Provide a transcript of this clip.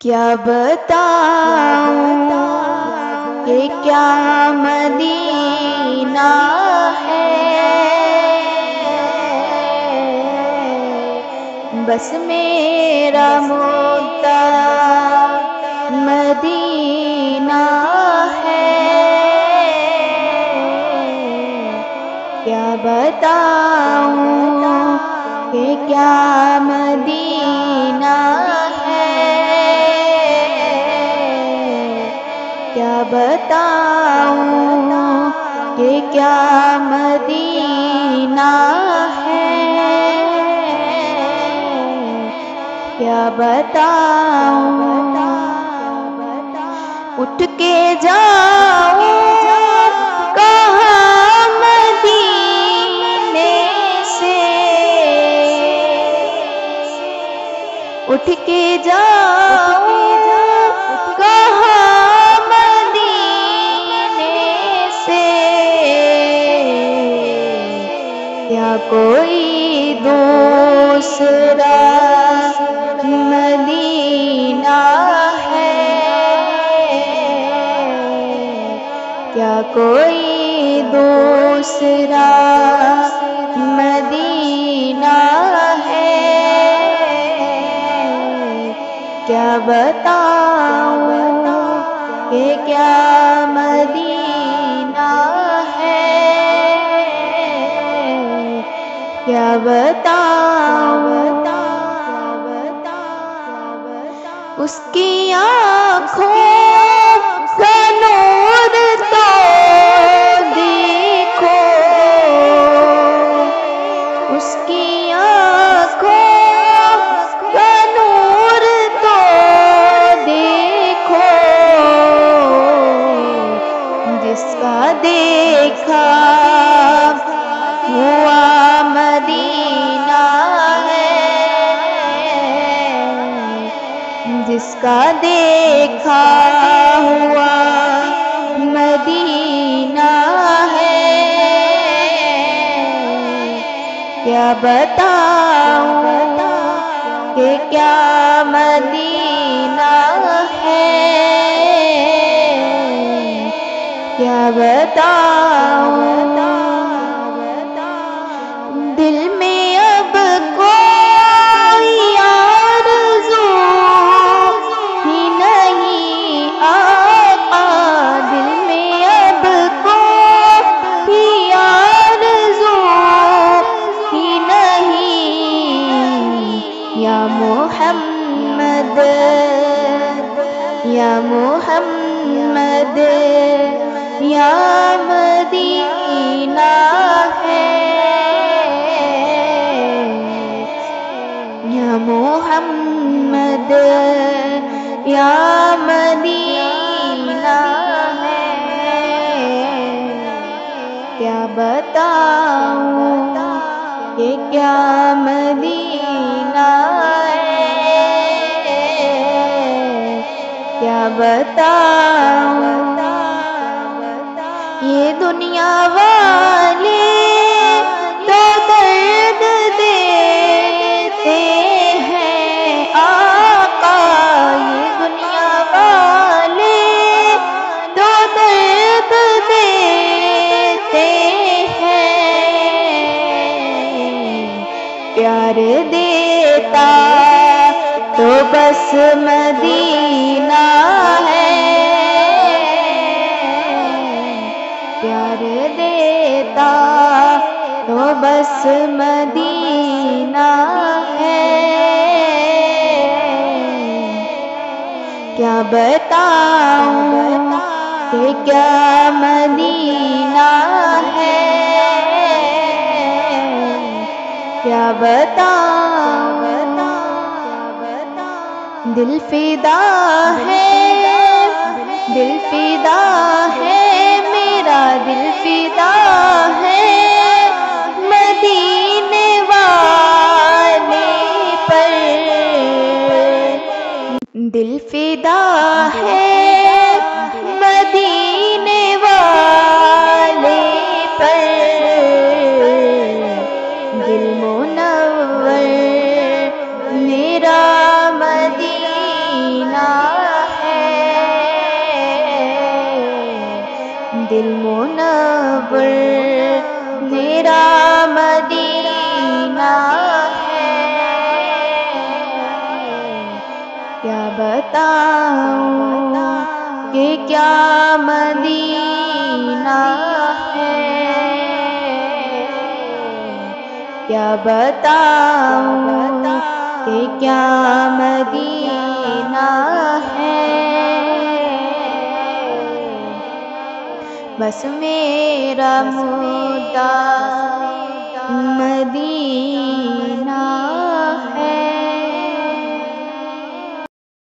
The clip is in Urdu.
کیا بتاؤں کہ کیا مدینہ ہے، بس میرا مدعا مدینہ ہے۔ کیا بتاؤں کہ کیا مدینہ ہے، کیا بتاؤں کہ کیا مدینہ ہے، کیا بتاؤں۔ اٹھ کے جاؤں کہاں مدینے سے، اٹھ کے جاؤں کہاں مدینے سے، کیا کوئی دوسرا مدینہ ہے، کیا کوئی دوسرا مدینہ ہے، کیا بتاؤں کہ کیا مدینہ ہے، کیا بتاؤں۔ اس کی آنکھوں کا نور تو دیکھو، اس کی آنکھوں کا نور تو دیکھو، جس کا دیکھا ہوا مدینہ ہے، جس کا دیکھا ہوا مدینہ ہے، کیا بتاؤں کہ کیا مدینہ ہے، کیا بتاؤں۔ دل میں اب کوئی آرزو ہی نہیں آقا، دل میں اب کوئی آرزو ہی نہیں، یا محمد یا محمد یا مدینہ ہے، یا محمد یا مدینہ ہے، کیا بتاؤں کہ کیا مدینہ ہے، کیا بتاؤں۔ یہ دنیا والے تو درد دیتے ہیں آقا، یہ دنیا والے تو درد دیتے ہیں، پیار دیتا تو بس مدینہ ہے، پیار دیتا تو بس مدینہ ہے، کیا بتاؤں کہ کیا مدینہ ہے، کیا بتاؤں۔ دل فدا ہے، دل فدا ہے، میرا دل فدا ہے مدینے والے پر، دل فدا ہے مدینے والے پر، دل منور میرا مدینہ دل منور میرا مدینہ ہے، کیا بتاؤں کہ کیا مدینہ ہے، کیا بتاؤں کہ کیا مدینہ ہے، بس میرا مدعا مدینہ